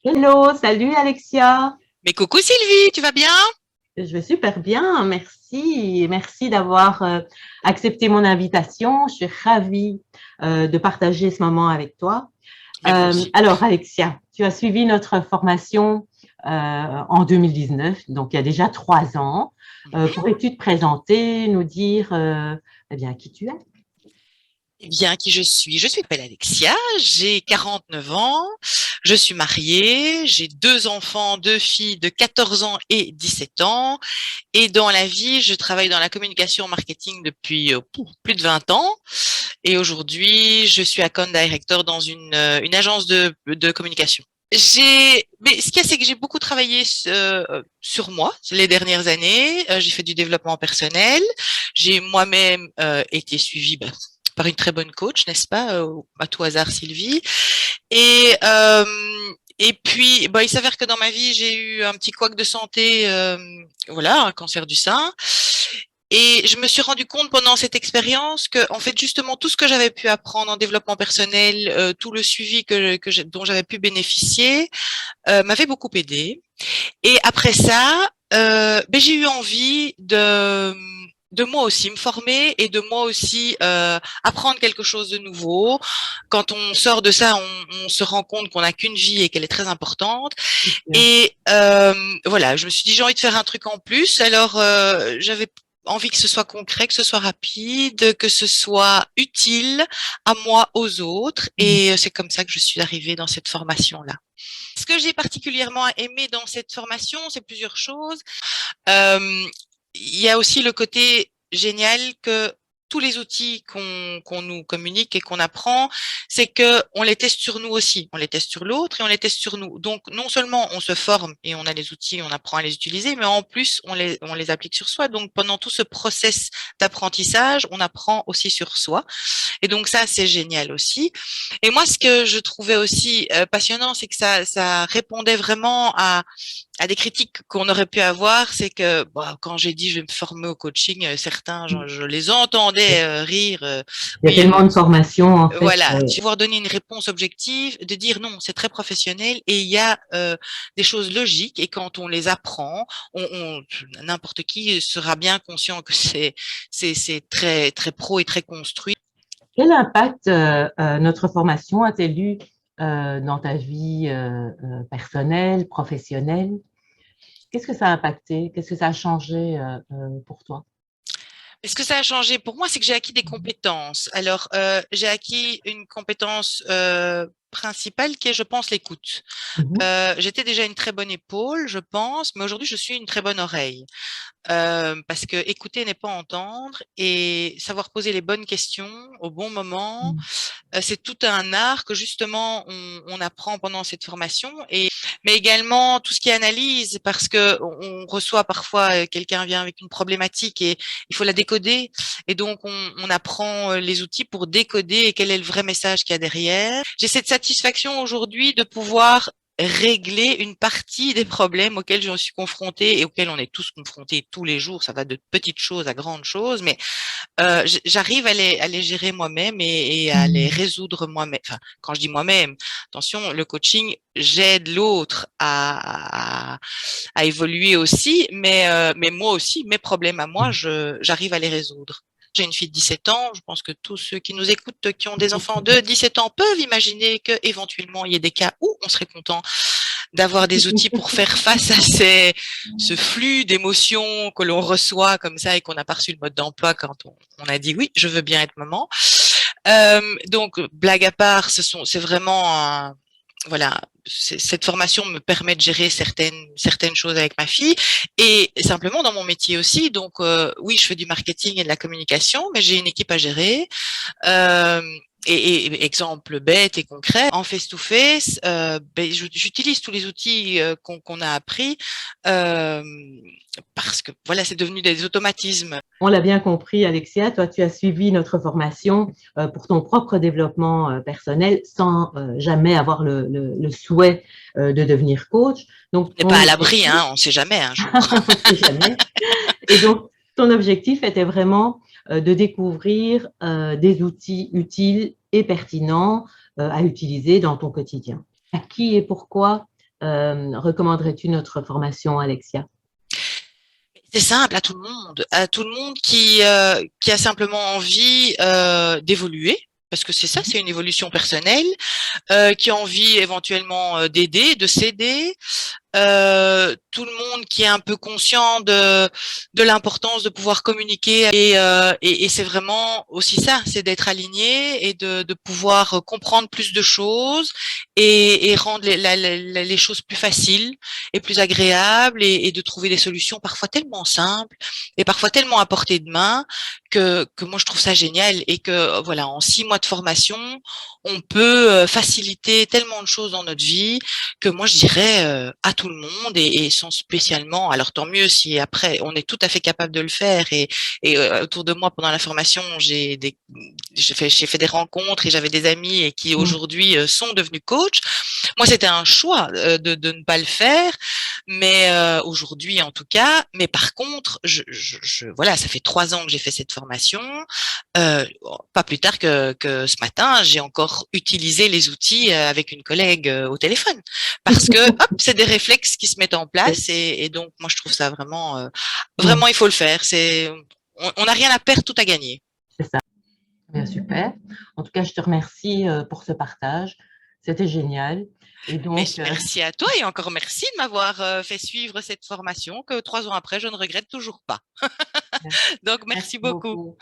Hello, salut Alexia. Mais coucou Sylvie, tu vas bien? Je vais super bien, merci. Merci d'avoir accepté mon invitation. Je suis ravie de partager ce moment avec toi. Mais moi aussi. Alors Alexia, tu as suivi notre formation en 2019, donc il y a déjà 3 ans. Mhm. Pourrais-tu te présenter, nous dire eh bien, qui tu es? Eh bien, qui je suis? Je suis belle Alexia, j'ai 49 ans, je suis mariée, j'ai deux enfants, deux filles de 14 ans et 17 ans. Et dans la vie, je travaille dans la communication marketing depuis plus de 20 ans. Et aujourd'hui, je suis account director dans une agence de communication. Mais ce qu'il y a, c'est que j'ai beaucoup travaillé sur moi les dernières années. J'ai fait du développement personnel. J'ai moi-même été suivie par une très bonne coach, n'est-ce pas, à tout hasard, Sylvie. Et et puis, il s'avère que dans ma vie, j'ai eu un petit couac de santé, voilà, un cancer du sein. Et je me suis rendu compte pendant cette expérience que, en fait, justement, tout ce que j'avais pu apprendre en développement personnel, tout le suivi dont j'avais pu bénéficier, m'avait beaucoup aidé. Et après ça, j'ai eu envie de moi aussi me former et de moi aussi apprendre quelque chose de nouveau. Quand on sort de ça, on se rend compte qu'on n'a qu'une vie et qu'elle est très importante. Et voilà, je me suis dit j'ai envie de faire un truc en plus. Alors j'avais envie que ce soit concret, que ce soit rapide, que ce soit utile à moi, aux autres. Et c'est comme ça que je suis arrivée dans cette formation-là. Ce que j'ai particulièrement aimé dans cette formation, c'est plusieurs choses. Euh, il y a aussi le côté génial que tous les outils qu'on nous communique et qu'on apprend, c'est que on les teste sur nous aussi, on les teste sur l'autre et on les teste sur nous. Donc non seulement on se forme et on a les outils, on apprend à les utiliser, mais en plus on les applique sur soi. Donc pendant tout ce process d'apprentissage, on apprend aussi sur soi. Et donc ça c'est génial aussi. Et moi ce que je trouvais aussi passionnant, c'est que ça répondait vraiment à des critiques qu'on aurait pu avoir, c'est que quand j'ai dit je vais me former au coaching, certains, je les entendais rire. Il y a Oui, tellement de formations en fait. voilà, tu vas donner une réponse objective, de dire non, c'est très professionnel et il y a des choses logiques et quand on les apprend, n'importe qui sera bien conscient que c'est très très pro et très construit. Quel impact notre formation a-t-elle eu dans ta vie personnelle, professionnelle? Qu'est-ce que ça a impacté? Qu'est-ce que ça a changé pour toi? Et ce que ça a changé pour moi, c'est que j'ai acquis des compétences. Alors, j'ai acquis une compétence principale qui est, je pense, l'écoute. Mhm. J'étais déjà une très bonne épaule, je pense, mais aujourd'hui, je suis une très bonne oreille. Parce que écouter n'est pas entendre et savoir poser les bonnes questions au bon moment, c'est tout un art que justement on apprend pendant cette formation. Mais également tout ce qui est analyse, parce que on reçoit parfois quelqu'un vient avec une problématique et il faut la décoder. Et donc on apprend les outils pour décoder et quel est le vrai message qu'il y a derrière. J'ai cette satisfaction aujourd'hui de pouvoir régler une partie des problèmes auxquels je suis confrontée et auxquels on est tous confrontés tous les jours. Ça va de petites choses à grandes choses, mais j'arrive à les gérer moi-même et à les résoudre moi-même. Enfin, quand je dis moi-même, attention, le coaching, j'aide l'autre à évoluer aussi, mais moi aussi, mes problèmes à moi, j'arrive à les résoudre. J'ai une fille de 17 ans. Je pense que tous ceux qui nous écoutent, qui ont des enfants de 17 ans, peuvent imaginer que éventuellement il y ait des cas où on serait content d'avoir des outils pour faire face à ce flux d'émotions que l'on reçoit comme ça et qu'on n'a pas reçu le mode d'emploi quand on a dit oui, je veux bien être maman. Donc, blague à part, c'est vraiment voilà, cette formation me permet de gérer certaines choses avec ma fille et simplement dans mon métier aussi. Donc, oui, je fais du marketing et de la communication, mais j'ai une équipe à gérer. Euh, et exemple bête et concret, en face-to-face, j'utilise tous les outils qu'on a appris euh, parce que voilà, c'est devenu des automatismes. On l'a bien compris, Alexia, toi, tu as suivi notre formation pour ton propre développement personnel sans jamais avoir le souhait de devenir coach. Donc, On n'est ton pas à l'abri, objectif, hein, on ne sait jamais un jour. on ne sait jamais. Et donc, ton objectif était vraiment de découvrir des outils utiles et pertinents à utiliser dans ton quotidien. À qui et pourquoi recommanderais-tu notre formation, Alexia? C'est simple à tout le monde qui a simplement envie d'évoluer, parce que c'est ça, c'est une évolution personnelle, qui a envie éventuellement d'aider, de s'aider, tout le monde qui est un peu conscient de l'importance de pouvoir communiquer et c'est vraiment aussi ça, c'est d'être aligné et de pouvoir comprendre plus de choses et rendre les choses plus faciles et plus agréables et de trouver des solutions parfois tellement simples et parfois tellement à portée de main que moi je trouve ça génial et que voilà, en 6 mois de formation, on peut faciliter tellement de choses dans notre vie que moi je dirais à tout le monde et sans spécialement, alors tant mieux si après on est tout à fait capable de le faire et autour de moi pendant la formation j'ai fait des rencontres et j'avais des amis et qui Mm. aujourd'hui sont devenus coachs. Moi c'était un choix de ne pas le faire, mais aujourd'hui en tout cas. Mais par contre, voilà, ça fait 3 ans que j'ai fait cette formation. Pas plus tard que ce matin, j'ai encore utilisé les outils avec une collègue au téléphone parce que hop, c'est des réflexes qui se mettent en place et donc moi je trouve ça vraiment Mm. vraiment il faut le faire. On n'a rien à perdre, tout à gagner. C'est ça. Bien, super. En tout cas, je te remercie pour ce partage. C'était génial. Et Mais donc, merci à toi et encore merci de m'avoir fait suivre cette formation que 3 ans après je ne regrette toujours pas. Donc merci merci beaucoup. beaucoup.